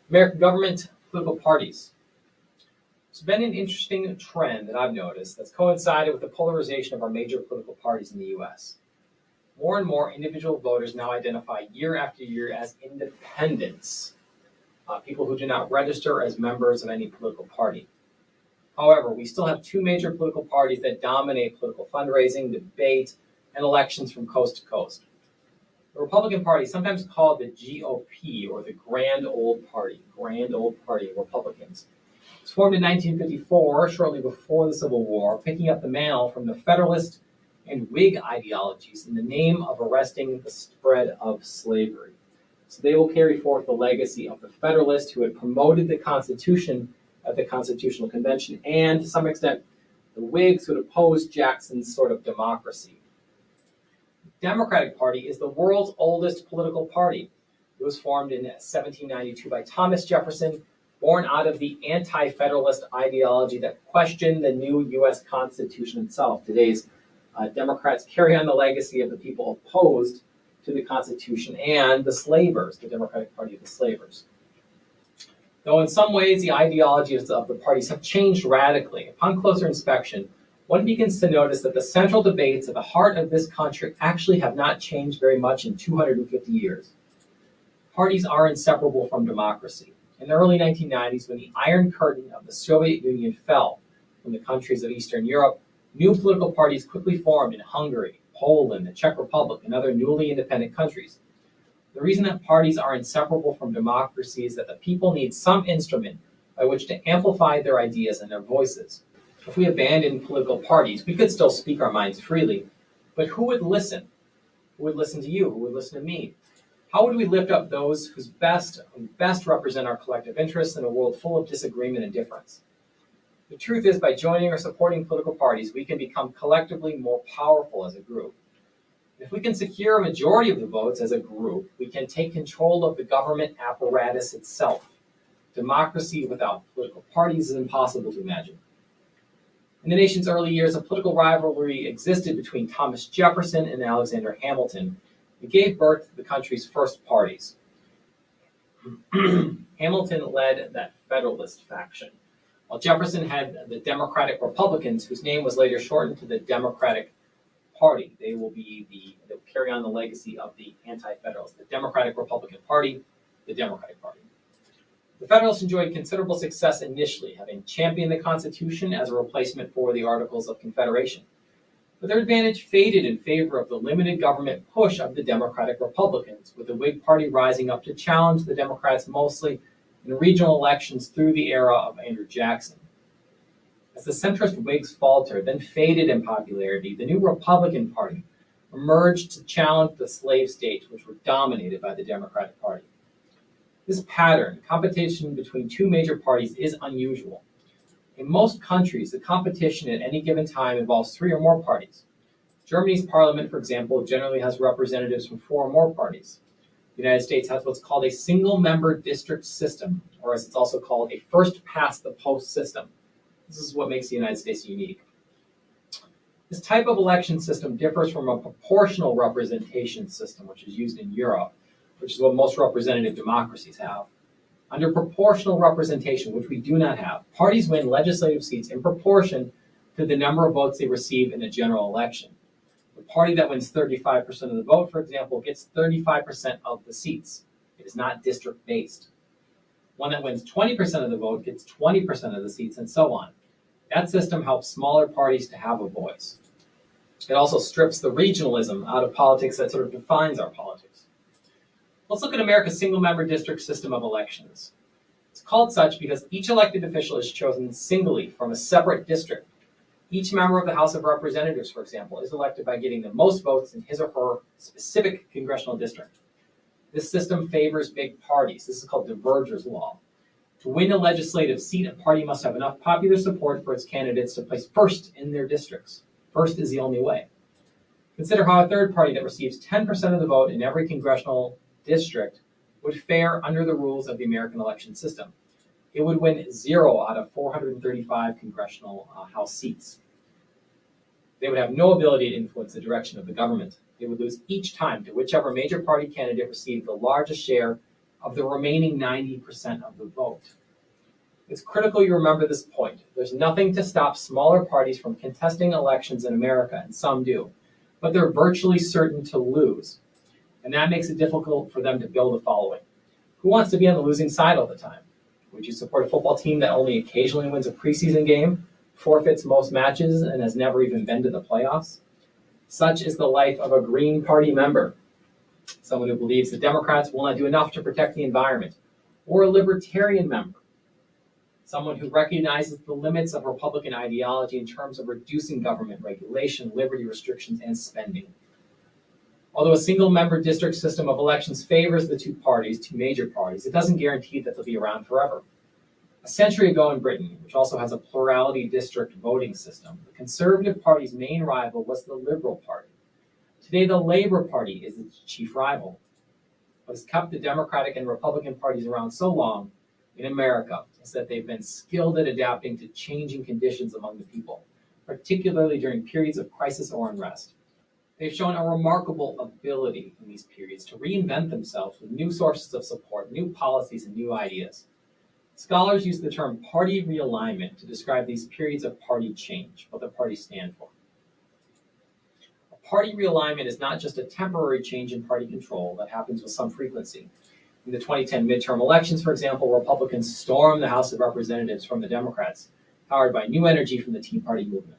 American government, political parties. It's been an interesting trend that I've noticed that's coincided with the polarization of our major political parties in the US. More and more individual voters now identify year after year as independents, people who do not register as members of any political party. However, we still have two major political parties that dominate political fundraising, debate, and elections from coast to coast. The Republican Party, sometimes called the GOP, or the Grand Old Party of Republicans, was formed in 1954, shortly before the Civil War, picking up the mantle from the Federalist and Whig ideologies in the name of arresting the spread of slavery. So they will carry forth the legacy of the Federalists who had promoted the Constitution at the Constitutional Convention, and to some extent, the Whigs who had opposed Jackson's sort of democracy. The Democratic Party is the world's oldest political party. It was formed in 1792 by Thomas Jefferson, born out of the anti-federalist ideology that questioned the new U.S. Constitution itself. Today's Democrats carry on the legacy of the people opposed to the Constitution and the slavers, the Democratic Party of the slavers. Though in some ways the ideologies of the parties have changed radically, upon closer inspection, one begins to notice that the central debates at the heart of this country actually have not changed very much in 250 years. Parties are inseparable from democracy. In the early 1990s, when the Iron Curtain of the Soviet Union fell from the countries of Eastern Europe, new political parties quickly formed in Hungary, Poland, the Czech Republic, and other newly independent countries. The reason that parties are inseparable from democracy is that the people need some instrument by which to amplify their ideas and their voices. If we abandoned political parties, we could still speak our minds freely, but who would listen? Who would listen to you? Who would listen to me? How would we lift up those who best represent our collective interests in a world full of disagreement and difference? The truth is, by joining or supporting political parties, we can become collectively more powerful as a group. If we can secure a majority of the votes as a group, we can take control of the government apparatus itself. Democracy without political parties is impossible to imagine. In the nation's early years, a political rivalry existed between Thomas Jefferson and Alexander Hamilton. It gave birth to the country's first parties. Hamilton led that Federalist faction, while Jefferson had the Democratic Republicans, whose name was later shortened to the Democratic Party. They'll carry on the legacy of the anti-Federalists, the Democratic Republican Party, the Democratic Party. The Federalists enjoyed considerable success initially, having championed the Constitution as a replacement for the Articles of Confederation. But their advantage faded in favor of the limited government push of the Democratic Republicans, with the Whig Party rising up to challenge the Democrats mostly in regional elections through the era of Andrew Jackson. As the centrist Whigs faltered, then faded in popularity, the new Republican Party emerged to challenge the slave states, which were dominated by the Democratic Party. This pattern, competition between two major parties, is unusual. In most countries, the competition at any given time involves three or more parties. Germany's parliament, for example, generally has representatives from four or more parties. The United States has what's called a single-member district system, or as it's also called, a first-past-the-post system. This is what makes the United States unique. This type of election system differs from a proportional representation system, which is used in Europe, which is what most representative democracies have. Under proportional representation, which we do not have, parties win legislative seats in proportion to the number of votes they receive in a general election. The party that wins 35% of the vote, for example, gets 35% of the seats. It is not district-based. One that wins 20% of the vote gets 20% of the seats, and so on. That system helps smaller parties to have a voice. It also strips the regionalism out of politics that sort of defines our politics. Let's look at America's single-member district system of elections. It's called such because each elected official is chosen singly from a separate district. Each member of the House of Representatives, for example, is elected by getting the most votes in his or her specific congressional district. This system favors big parties. This is called the Verger's law. To win a legislative seat, a party must have enough popular support for its candidates to place first in their districts. First is the only way. Consider how a third party that receives 10% of the vote in every congressional district would fare under the rules of the American election system. It would win 0 out of 435 congressional House seats. They would have no ability to influence the direction of the government. They would lose each time to whichever major party candidate received the largest share of the remaining 90% of the vote. It's critical you remember this point. There's nothing to stop smaller parties from contesting elections in America, and some do, but they're virtually certain to lose, and that makes it difficult for them to build a following. Who wants to be on the losing side all the time? Would you support a football team that only occasionally wins a preseason game, forfeits most matches, and has never even been to the playoffs? Such is the life of a Green Party member, someone who believes the Democrats will not do enough to protect the environment, or a Libertarian member, someone who recognizes the limits of Republican ideology in terms of reducing government regulation, liberty restrictions, and spending. Although a single-member district system of elections favors the two major parties, it doesn't guarantee that they'll be around forever. A century ago in Britain, which also has a plurality district voting system, the Conservative Party's main rival was the Liberal Party. Today, the Labour Party is its chief rival. What has kept the Democratic and Republican parties around so long in America is that they've been skilled at adapting to changing conditions among the people, particularly during periods of crisis or unrest. They've shown a remarkable ability in these periods to reinvent themselves with new sources of support, new policies, and new ideas. Scholars use the term party realignment to describe these periods of party change, what the parties stand for. A party realignment is not just a temporary change in party control that happens with some frequency. In the 2010 midterm elections, for example, Republicans stormed the House of Representatives from the Democrats, powered by new energy from the Tea Party movement.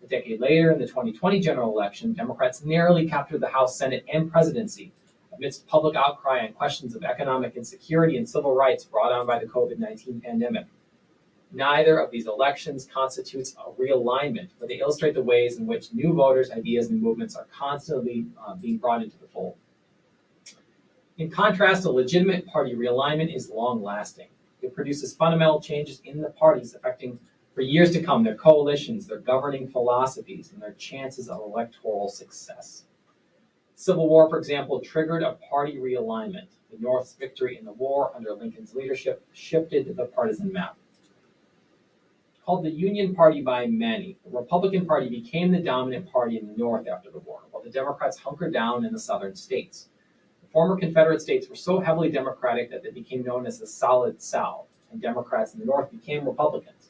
A decade later, in the 2020 general election, Democrats narrowly captured the House, Senate, and presidency amidst public outcry on questions of economic insecurity and civil rights brought on by the COVID-19 pandemic. Neither of these elections constitutes a realignment, but they illustrate the ways in which new voters, ideas, and movements are constantly being brought into the fold. In contrast, a legitimate party realignment is long-lasting. It produces fundamental changes in the parties affecting for years to come their coalitions, their governing philosophies, and their chances of electoral success. Civil War, for example, triggered a party realignment. The North's victory in the war under Lincoln's leadership shifted the partisan map. Called the Union Party by many, the Republican Party became the dominant party in the North after the war, while the Democrats hunkered down in the southern states. The former Confederate states were so heavily Democratic that they became known as the Solid South, and Democrats in the North became Republicans.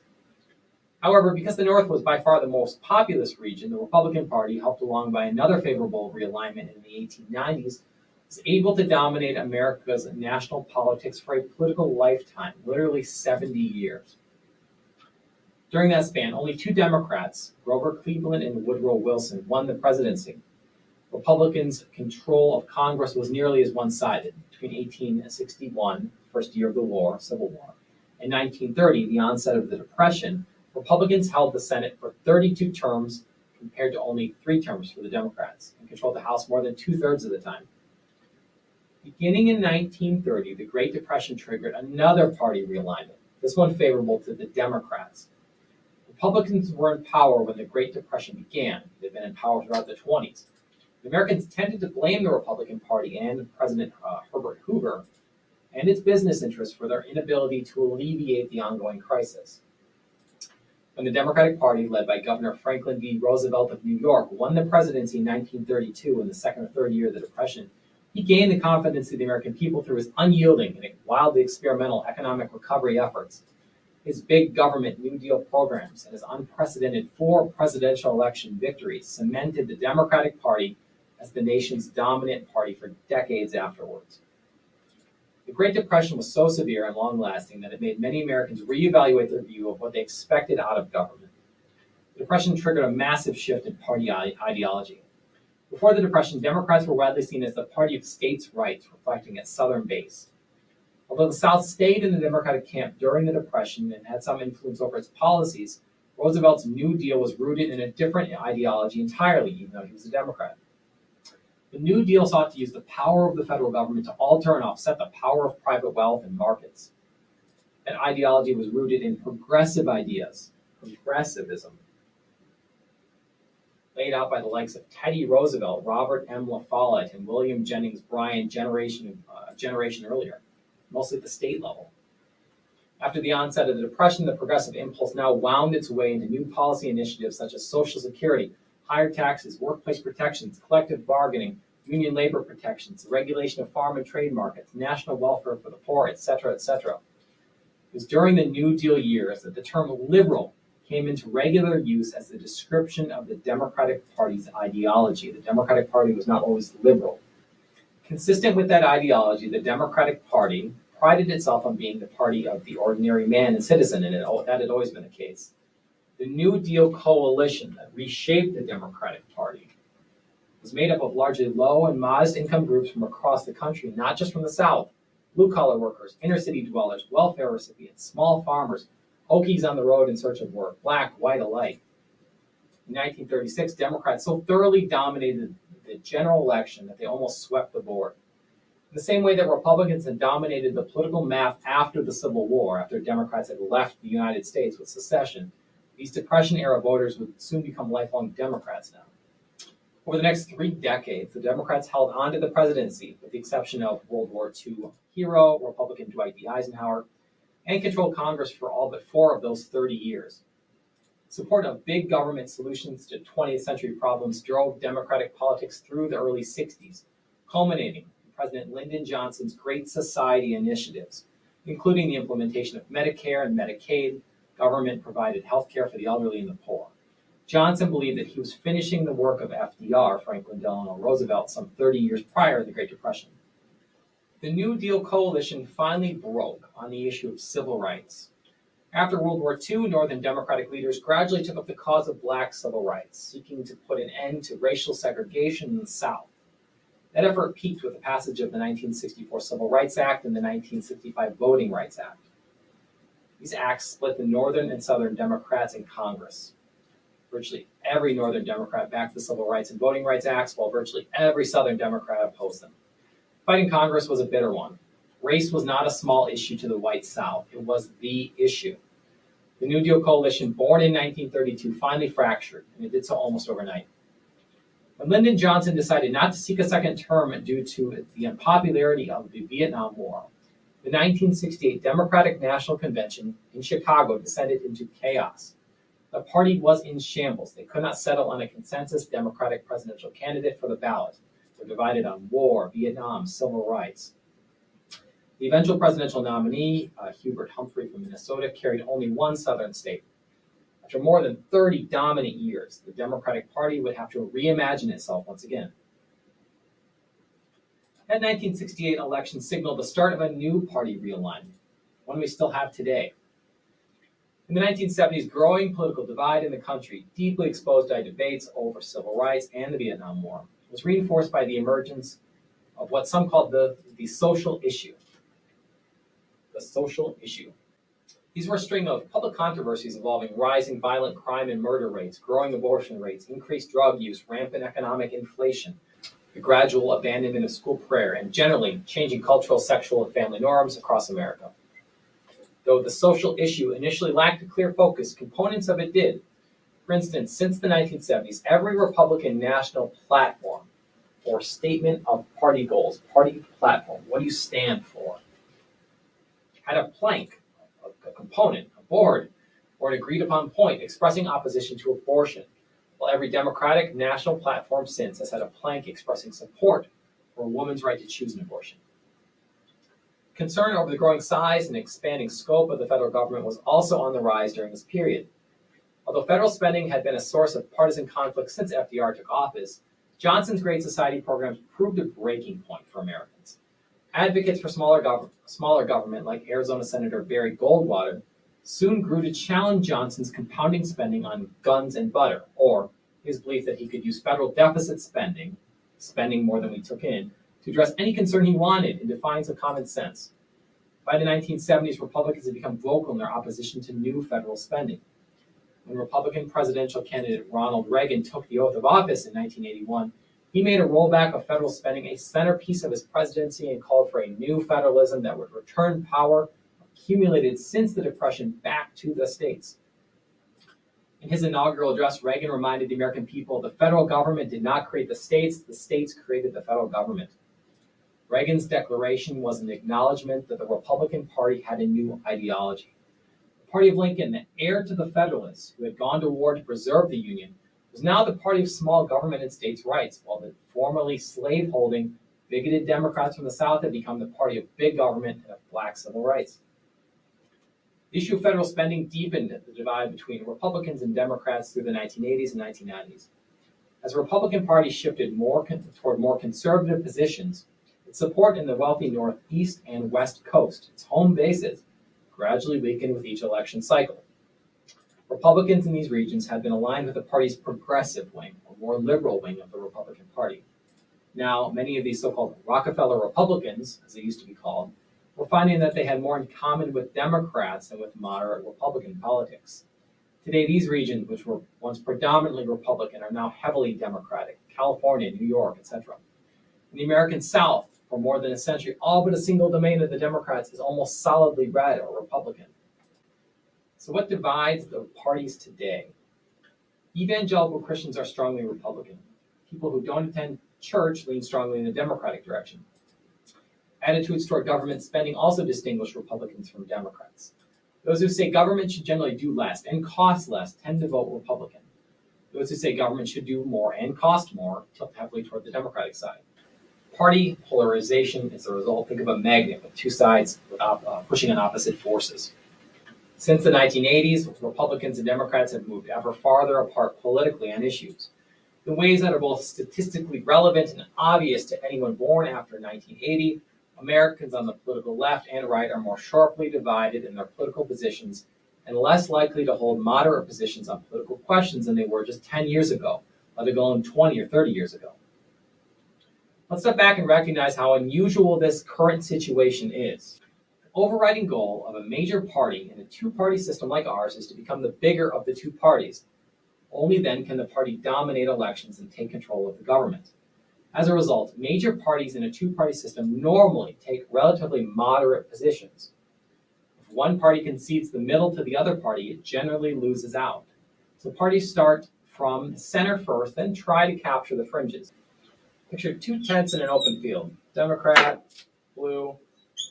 However, because the North was by far the most populous region, the Republican Party, helped along by another favorable realignment in the 1890s, was able to dominate America's national politics for a political lifetime, literally 70 years. During that span, only two Democrats, Grover Cleveland and Woodrow Wilson, won the presidency. Republicans' control of Congress was nearly as one-sided. Between 1861, first year of the war, Civil War, and 1930, the onset of the Depression, Republicans held the Senate for 32 terms compared to only 3 terms for the Democrats, and controlled the House more than 2/3 of the time. Beginning in 1930, the Great Depression triggered another party realignment, this one favorable to the Democrats. Republicans were in power when the Great Depression began. They'd been in power throughout the 20s. The Americans tended to blame the Republican Party and President Herbert Hoover and its business interests for their inability to alleviate the ongoing crisis. When the Democratic Party, led by Governor Franklin D. Roosevelt of New York, won the presidency in 1932 in the second or third year of the Depression, he gained the confidence of the American people through his unyielding and wildly experimental economic recovery efforts. His big government New Deal programs and his unprecedented 4 presidential election victories cemented the Democratic Party as the nation's dominant party for decades afterwards. The Great Depression was so severe and long-lasting that it made many Americans reevaluate their view of what they expected out of government. The Depression triggered a massive shift in party ideology. Before the Depression, Democrats were widely seen as the party of states' rights, reflecting its Southern base. Although the South stayed in the Democratic camp during the Depression and had some influence over its policies, Roosevelt's New Deal was rooted in a different ideology entirely, even though he was a Democrat. The New Deal sought to use the power of the federal government to alter and offset the power of private wealth and markets. That ideology was rooted in progressive ideas, progressivism, laid out by the likes of Teddy Roosevelt, Robert M. La Follette, and William Jennings Bryan a generation earlier, mostly at the state level. After the onset of the Depression, the progressive impulse now wound its way into new policy initiatives such as Social Security, higher taxes, workplace protections, collective bargaining, union labor protections, the regulation of farm and trade markets, national welfare for the poor, etc., etc. It was during the New Deal years that the term liberal came into regular use as the description of the Democratic Party's ideology. The Democratic Party was not always liberal. Consistent with that ideology, the Democratic Party prided itself on being the party of the ordinary man and citizen, and that had always been the case. The New Deal coalition that reshaped the Democratic Party was made up of largely low and modest income groups from across the country, not just from the South. Blue-collar workers, inner-city dwellers, welfare recipients, small farmers, Okies on the road in search of work, black, white alike. In 1936, Democrats so thoroughly dominated the general election that they almost swept the board. In the same way that Republicans had dominated the political map after the Civil War, after Democrats had left the United States with secession, these Depression-era voters would soon become lifelong Democrats now. Over the next 3 decades, the Democrats held on to the presidency, with the exception of World War II hero, Republican Dwight D. Eisenhower, and controlled Congress for all but 4 of those 30 years. Support of big government solutions to 20th century problems drove Democratic politics through the early 60s, culminating in President Lyndon Johnson's Great Society initiatives, including the implementation of Medicare and Medicaid, government-provided health care for the elderly and the poor. Johnson believed that he was finishing the work of FDR, Franklin Delano Roosevelt, some 30 years prior to the Great Depression. The New Deal coalition finally broke on the issue of civil rights. After World War II, Northern Democratic leaders gradually took up the cause of black civil rights, seeking to put an end to racial segregation in the South. That effort peaked with the passage of the 1964 Civil Rights Act and the 1965 Voting Rights Act. These acts split the Northern and Southern Democrats in Congress. Virtually every Northern Democrat backed the Civil Rights and Voting Rights Acts, while virtually every Southern Democrat opposed them. Fighting Congress was a bitter one. Race was not a small issue to the white South. It was the issue. The New Deal coalition, born in 1932, finally fractured, and it did so almost overnight. When Lyndon Johnson decided not to seek a second term due to the unpopularity of the Vietnam War, the 1968 Democratic National Convention in Chicago descended into chaos. The party was in shambles. They could not settle on a consensus Democratic presidential candidate for the ballot. They're divided on war, Vietnam, civil rights. The eventual presidential nominee, Hubert Humphrey from Minnesota, carried only one Southern state. After more than 30 dominant years, the Democratic Party would have to reimagine itself once again. That 1968 election signaled the start of a new party realignment, one we still have today. In the 1970s, growing political divide in the country, deeply exposed by debates over civil rights and the Vietnam War, was reinforced by the emergence of what some called the social issue. The social issue. These were a string of public controversies involving rising violent crime and murder rates, growing abortion rates, increased drug use, rampant economic inflation, the gradual abandonment of school prayer, and generally changing cultural, sexual, and family norms across America. Though the social issue initially lacked a clear focus, components of it did. For instance, since the 1970s, every Republican national platform or statement of party goals, party platform, what do you stand for, had a plank, a component, a board, or an agreed-upon point expressing opposition to abortion, while every Democratic national platform since has had a plank expressing support for a woman's right to choose an abortion. Concern over the growing size and expanding scope of the federal government was also on the rise during this period. Although federal spending had been a source of partisan conflict since FDR took office, Johnson's Great Society programs proved a breaking point for Americans. Advocates for smaller government, like Arizona Senator Barry Goldwater, soon grew to challenge Johnson's compounding spending on guns and butter, or his belief that he could use federal deficit spending more than we took in, to address any concern he wanted in defiance of common sense. By the 1970s, Republicans had become vocal in their opposition to new federal spending. When Republican presidential candidate Ronald Reagan took the oath of office in 1981, he made a rollback of federal spending a centerpiece of his presidency and called for a new federalism that would return power accumulated since the Depression back to the states. In his inaugural address, Reagan reminded the American people the federal government did not create the states created the federal government. Reagan's declaration was an acknowledgement that the Republican Party had a new ideology. The party of Lincoln, the heir to the Federalists, who had gone to war to preserve the Union, was now the party of small government and states' rights, while the formerly slave-holding, bigoted Democrats from the South had become the party of big government and of black civil rights. The issue of federal spending deepened the divide between Republicans and Democrats through the 1980s and 1990s. As the Republican Party shifted toward more conservative positions, its support in the wealthy Northeast and West Coast, its home bases, gradually weakened with each election cycle. Republicans in these regions had been aligned with the party's progressive wing, or more liberal wing of the Republican Party. Now, many of these so-called Rockefeller Republicans, as they used to be called, were finding that they had more in common with Democrats than with moderate Republican politics. Today, these regions, which were once predominantly Republican, are now heavily Democratic: California, New York, etc. In the American South, for more than a century, all but a single domain of the Democrats is almost solidly red or Republican. So what divides the parties today? Evangelical Christians are strongly Republican. People who don't attend church lean strongly in the Democratic direction. Attitudes toward government spending also distinguish Republicans from Democrats. Those who say government should generally do less and cost less tend to vote Republican. Those who say government should do more and cost more tilt heavily toward the Democratic side. Party polarization is the result. Think of a magnet with two sides pushing on opposite forces. Since the 1980s, Republicans and Democrats have moved ever farther apart politically on issues in ways that are both statistically relevant and obvious to anyone born after 1980. Americans on the political left and right are more sharply divided in their political positions and less likely to hold moderate positions on political questions than they were just 10 years ago, let alone 20 or 30 years ago. Let's step back and recognize how unusual this current situation is. The overriding goal of a major party in a two-party system like ours is to become the bigger of the two parties. Only then can the party dominate elections and take control of the government. As a result, major parties in a two-party system normally take relatively moderate positions. If one party concedes the middle to the other party, it generally loses out. So parties start from the center first, then try to capture the fringes. Picture two tents in an open field: Democrat, blue,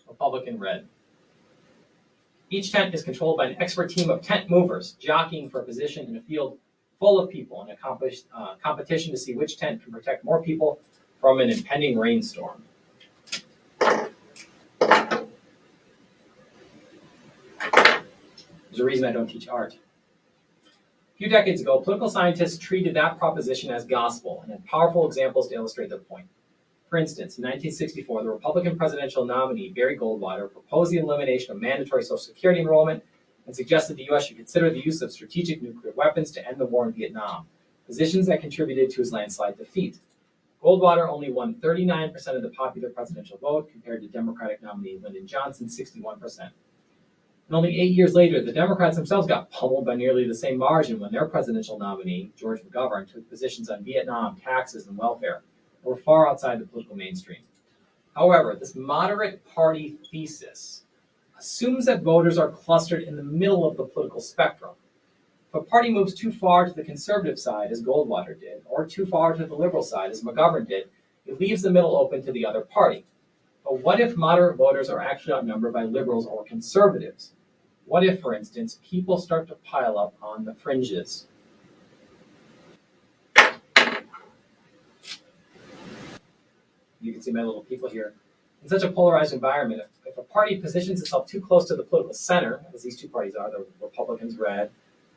Republican, red. Each tent is controlled by an expert team of tent movers jockeying for a position in a field full of people in a competition to see which tent can protect more people from an impending rainstorm. There's a reason I don't teach art. A few decades ago, political scientists treated that proposition as gospel and had powerful examples to illustrate their point. For instance, in 1964, the Republican presidential nominee, Barry Goldwater, proposed the elimination of mandatory Social Security enrollment and suggested the U.S. should consider the use of strategic nuclear weapons to end the war in Vietnam, positions that contributed to his landslide defeat. Goldwater only won 39% of the popular presidential vote compared to Democratic nominee Lyndon Johnson's 61%. And only 8 years later, the Democrats themselves got pummeled by nearly the same margin when their presidential nominee, George McGovern, took positions on Vietnam, taxes, and welfare that were far outside the political mainstream. However, this moderate party thesis assumes that voters are clustered in the middle of the political spectrum. If a party moves too far to the conservative side, as Goldwater did, or too far to the liberal side, as McGovern did, it leaves the middle open to the other party. But what if moderate voters are actually outnumbered by liberals or conservatives? What if, for instance, people start to pile up on the fringes? You can see my little people here. In such a polarized environment, if a party positions itself too close to the political center, as these two parties are, the Republicans red,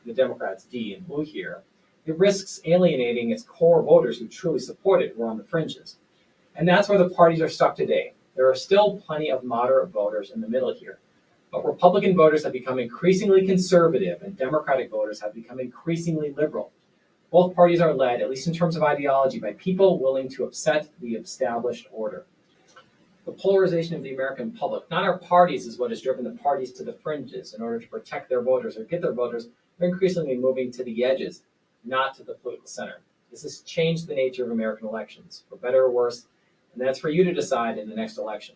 the Democrats D and blue here, it risks alienating its core voters who truly support it, who are on the fringes. And that's where the parties are stuck today. There are still plenty of moderate voters in the middle here, but Republican voters have become increasingly conservative and Democratic voters have become increasingly liberal. Both parties are led, at least in terms of ideology, by people willing to upset the established order. The polarization of the American public, not our parties, is what has driven the parties to the fringes in order to protect their voters or get their voters. They're increasingly moving to the edges, not to the political center. This has changed the nature of American elections, for better or worse, and that's for you to decide in the next election.